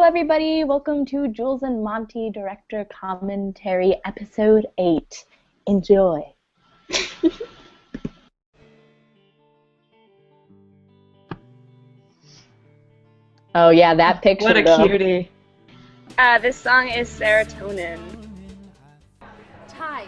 everybody. Welcome to Jules and Monty Director Commentary, Episode 8. Enjoy. Oh, yeah, that picture, What a though. cutie. This song is Serotonin. Ty,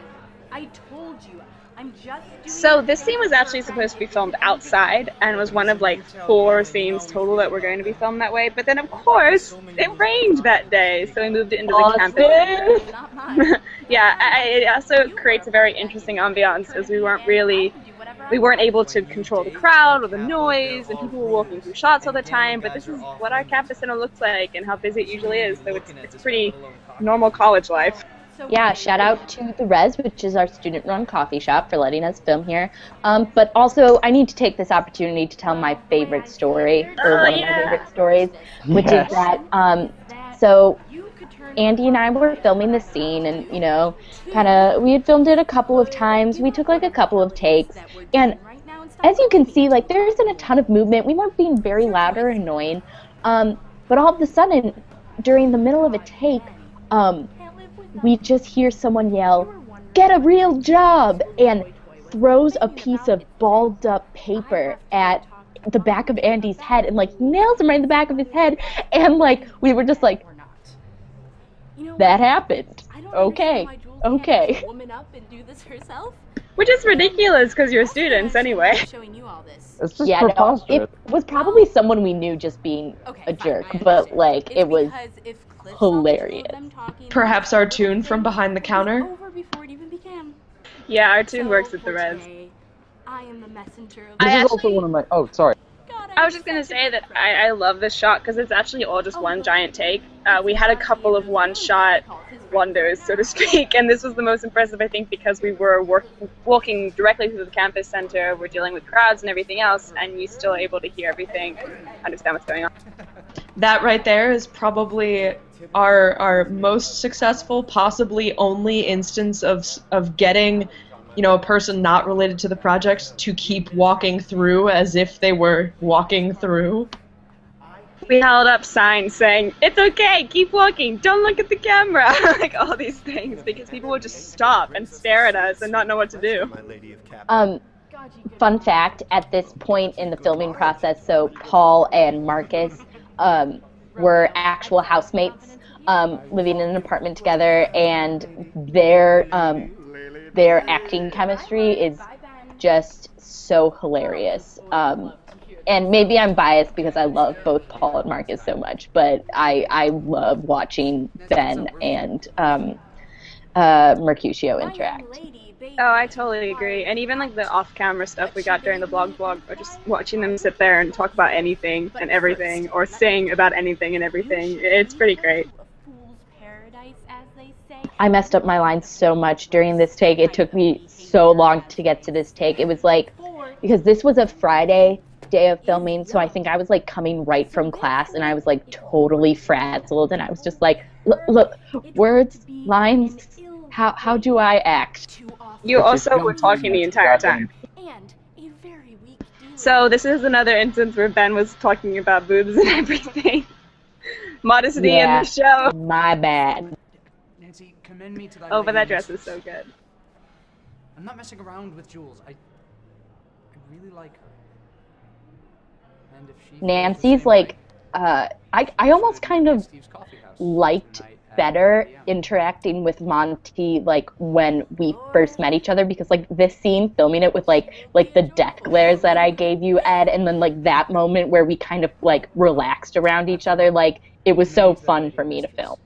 I told you, I'm just doing. So this scene was actually supposed to be filmed outside and was one of like 4 scenes total that were going to be filmed that way. But then of course it rained that day, so we moved it into the campus. Not mine. Yeah, it also creates a very interesting ambiance as we weren't able to control the crowd or the noise, and people were walking through shots all the time. But this is what our campus center looks like and how busy it usually is. So it's pretty normal college life. Yeah, shout out to The Res, which is our student-run coffee shop, for letting us film here. But also, I need to take this opportunity to tell my favorite story, or one of my favorite stories, which is that, so Andy and I were filming the scene, and, you know, we had filmed it a couple of times. We took, like, a couple of takes, and as you can see, like, there isn't a ton of movement. We weren't being very loud or annoying, but all of a sudden, during the middle of a take, we just hear someone yell, "Get a real job!" and throws a piece of balled up paper at the back of Andy's head and, like, nails him right in the back of his head. And, like, we were just like, that happened. Okay. Woman up and do this herself? Which is ridiculous because you're students anyway. Showing you all this. It's just Yeah, no, it was probably someone we knew just being a jerk, but, like, it was hilarious. Perhaps our tune from behind the counter? Over before it even began. Yeah, our tune works at the Res. I am the messenger. This is also one of my. Oh, sorry. I was just going to say that I love this shot because it's actually all just one giant take. We had a couple of one-shot wonders, so to speak, and this was the most impressive, I think, because we were walking directly through the campus center, we're dealing with crowds and everything else, and you're still able to hear everything and understand what's going on. That right there is probably our most successful, possibly only instance of getting, you know, a person not related to the project to keep walking through as if they were walking through. We held up signs saying, "It's okay, keep walking, don't look at the camera," like all these things, because people would just stop and stare at us and not know what to do. Fun fact, at this point in the filming process, so Paul and Marcus were actual housemates living in an apartment together, and their acting chemistry is just so hilarious. And maybe I'm biased because I love both Paul and Marcus so much, but I love watching Ben and Mercutio interact. Oh, I totally agree. And even like the off-camera stuff we got during the blog, or just watching them sit there and talk about anything and everything, or sing about anything and everything, it's pretty great. I messed up my lines so much during this take. It took me so long to get to this take. It was like, because this was a Friday day of filming, so I think I was like coming right from class, and I was like totally frazzled, and I was just like, look, words, lines, how do I act? You also were talking the entire time. So this is another instance where Ben was talking about boobs and everything. Modesty in the show. My bad. Nancy, commend me to thy But that lady dress is mistress. so good. I'm not messing around with Jules. I really like her. And if she Nancy's like, I almost kind of liked better interacting with Monty, like, when we first met each other, because, like, this scene, filming it with, like the death glares that I gave you, Ed, and then, like, that moment where we kind of, like, relaxed around each other, like, it was so fun for me to film.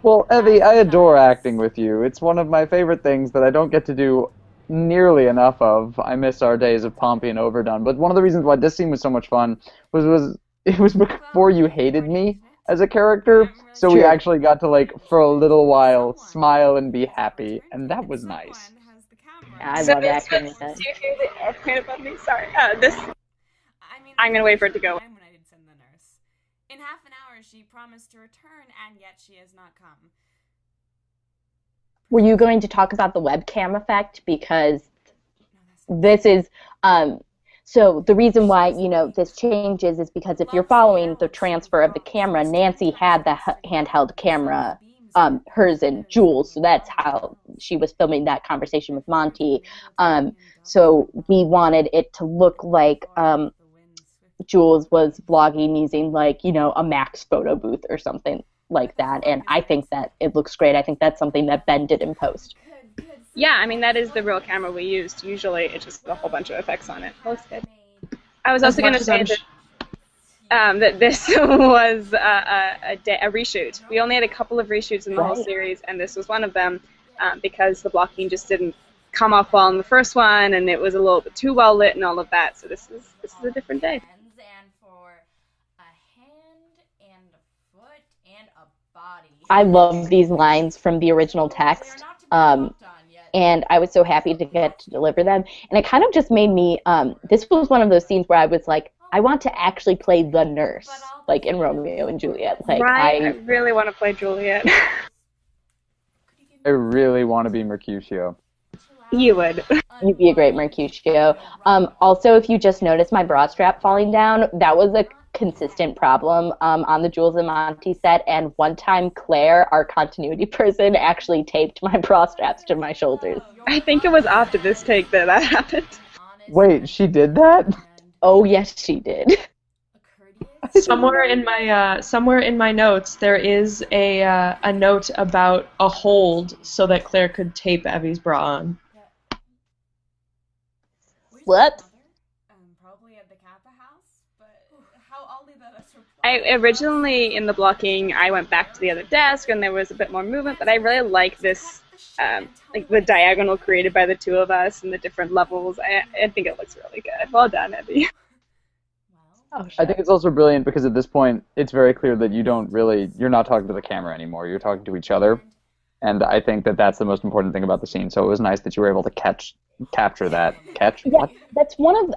Well, Evie, I adore acting with you. It's one of my favorite things that I don't get to do nearly enough of. I miss our days of Pompey and Overdone. But one of the reasons why this scene was so much fun was it was before you hated me as a character, so we actually got to, like, for a little while, smile and be happy, and that was nice. I love acting with that. Do you hear the airplane above me? Sorry. I'm gonna wait for it to go. When I did send the nurse. In half an hour, she promised to return, and yet she has not come. Were you going to talk about the webcam effect? Because this is So the reason why, this changes is because if you're following the transfer of the camera, Nancy had the handheld camera, hers and Jules, so that's how she was filming that conversation with Monty. So we wanted it to look like Jules was vlogging using, like, a Max photo booth or something like that, and I think that it looks great. I think that's something that Ben did in post. Yeah, I mean, that is the real camera we used. Usually it's just a whole bunch of effects on it. Looks good. I was also going to say that this was a reshoot. We only had a couple of reshoots in the whole series, and this was one of them because the blocking just didn't come off well in the first one, and it was a little bit too well lit and all of that, so this is a different day. And for a hand and a foot and a body. I love these lines from the original text. And I was so happy to get to deliver them. And it kind of just made me, this was one of those scenes where I was like, I want to actually play the nurse, like in Romeo and Juliet. Like, I really want to play Juliet. I really want to be Mercutio. You would. You'd be a great Mercutio. Also, if you just noticed my bra strap falling down, that was a consistent problem on the Jules and Monty set, and one time Claire, our continuity person, actually taped my bra straps to my shoulders. I think it was after this take that happened. Wait, she did that? Oh yes, she did. Somewhere in my notes there is a note about a hold so that Claire could tape Evie's bra on. What? Probably at the Kappa house, but I'll leave that as a I originally, in the blocking, I went back to the other desk and there was a bit more movement, but I really like this, like the diagonal created by the two of us and the different levels. I think it looks really good. Well done, Evie. Oh, I think it's also brilliant because at this point, it's very clear that you're not talking to the camera anymore. You're talking to each other. And I think that that's the most important thing about the scene. So it was nice that you were able to capture that. Yeah,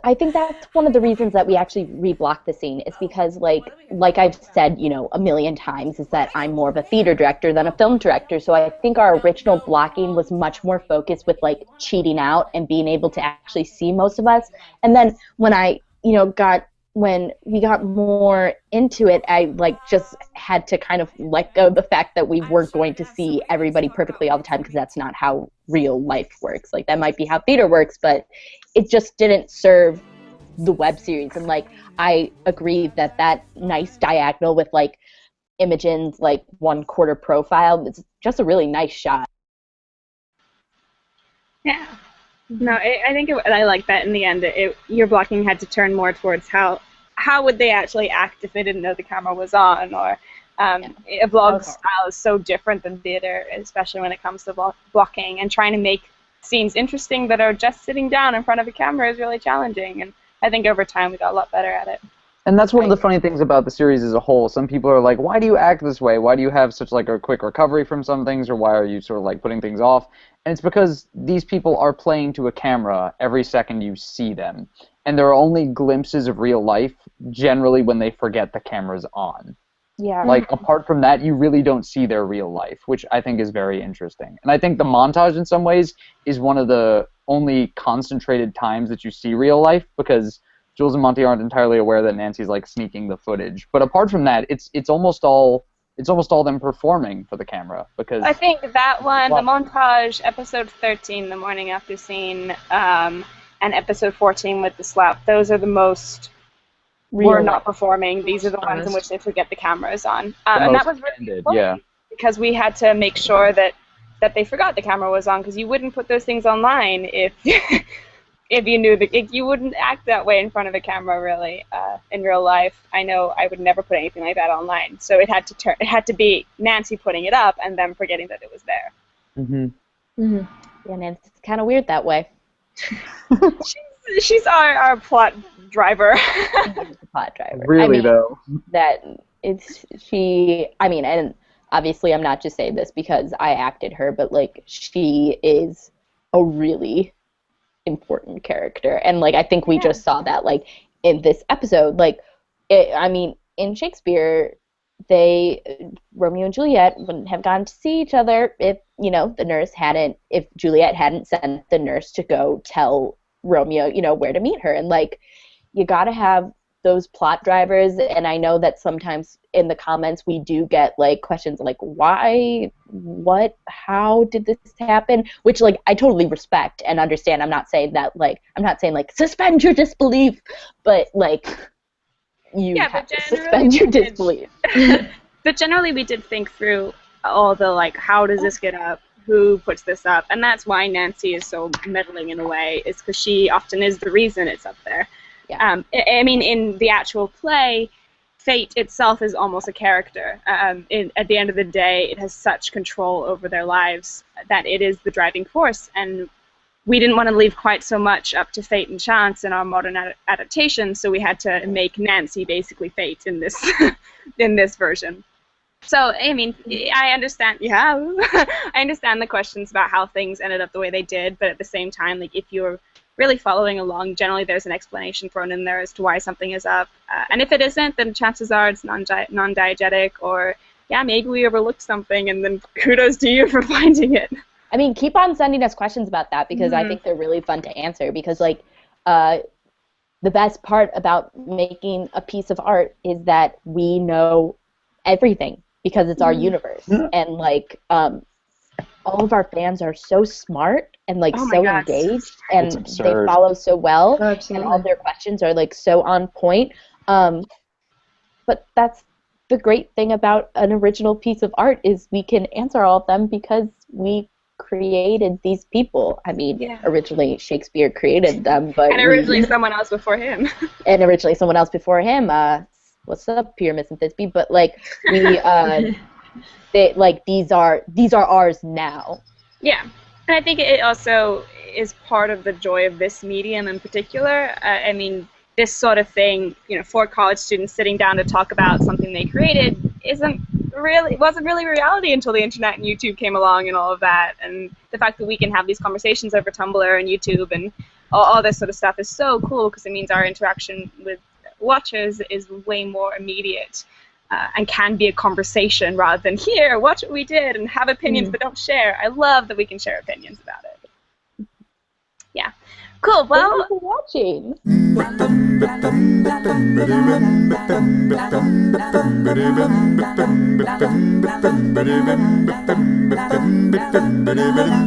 I think that's one of the reasons that we actually reblocked the scene is because, like I've said, a million times, is that I'm more of a theater director than a film director. So I think our original blocking was much more focused with, like, cheating out and being able to actually see most of us. And then when we got more into it, I just had to kind of let go of the fact that we weren't going to see everybody perfectly all the time, because that's not how real life works. Like, that might be how theater works, but it just didn't serve the web series. And I agree that nice diagonal with Imogen's 1/4 profile, it's just a really nice shot. Yeah. No, I think I like that in the end. Your blocking had to turn more towards how would they actually act if they didn't know the camera was on, or a vlog style is so different than theater, especially when it comes to blocking, and trying to make scenes interesting that are just sitting down in front of a camera is really challenging, and I think over time we got a lot better at it. And that's one of the funny things about the series as a whole. Some people are like, why do you act this way? Why do you have such a quick recovery from some things, or why are you sort of putting things off? And it's because these people are playing to a camera every second you see them. And there are only glimpses of real life, generally, when they forget the camera's on. Yeah. Apart from that, you really don't see their real life, which I think is very interesting. And I think the montage, in some ways, is one of the only concentrated times that you see real life, because Jules and Monty aren't entirely aware that Nancy's sneaking the footage. But apart from that, it's almost all them performing for the camera, because I think that one, the montage, episode 13, the morning after scene, and episode 14 with the slap, those are the most we're not performing. These are the ones in which they forget the camera is on. And that was really important, because we had to make sure that they forgot the camera was on, because you wouldn't put those things online if if you knew you wouldn't act that way in front of a camera, really, in real life. I know I would never put anything like that online. So it had to be Nancy putting it up and them forgetting that it was there. Yeah, Nancy's kind of weird that way. she's our plot driver. She's the plot driver. Really, though. And obviously I'm not just saying this because I acted her, but she is a really important character, and I think we just saw that in this episode. In Shakespeare, Romeo and Juliet wouldn't have gone to see each other if if Juliet hadn't sent the nurse to go tell Romeo where to meet her. And you got to have those plot drivers, and I know that sometimes in the comments we do get like questions like why, what, how did this happen, which like I totally respect and understand. I'm not saying suspend your disbelief, but like you have to suspend your disbelief. But generally we did think through all the like, how does this get up, who puts this up, and that's why Nancy is so meddling in a way, is because she often is the reason it's up there. Yeah. I mean, in the actual play, fate itself is almost a character. At the end of the day, it has such control over their lives that it is the driving force. And we didn't want to leave quite so much up to fate and chance in our modern adaptation, so we had to make Nancy basically fate in this in this version. So, I mean, I understand. Yeah, I understand the questions about how things ended up the way they did, but at the same time, like if you're really following along, generally there's an explanation thrown in there as to why something is up. And if it isn't, then chances are it's non-diegetic, or, yeah, maybe we overlooked something, and then kudos to you for finding it. I mean, keep on sending us questions about that, because I think they're really fun to answer, because, like, the best part about making a piece of art is that we know everything, because it's our universe. And, like, all of our fans are so smart and like so engaged, and they follow so well. Absolutely. And all their questions are like so on point. But that's the great thing about an original piece of art, is we can answer all of them because we created these people. I mean, originally Shakespeare created them, but originally someone else before him. What's up, Pyramus and Thisbe? But like we. They, like, these are ours now. Yeah, and I think it also is part of the joy of this medium in particular. I mean, this sort of thing, you know, for college students sitting down to talk about something they created wasn't really reality until the internet and YouTube came along and all of that. And the fact that we can have these conversations over Tumblr and YouTube and all this sort of stuff is so cool, because it means our interaction with watchers is way more immediate. And can be a conversation rather than, here, watch what we did and have opinions but don't share. I love that we can share opinions about it. Yeah. Cool. Well, thank you for watching.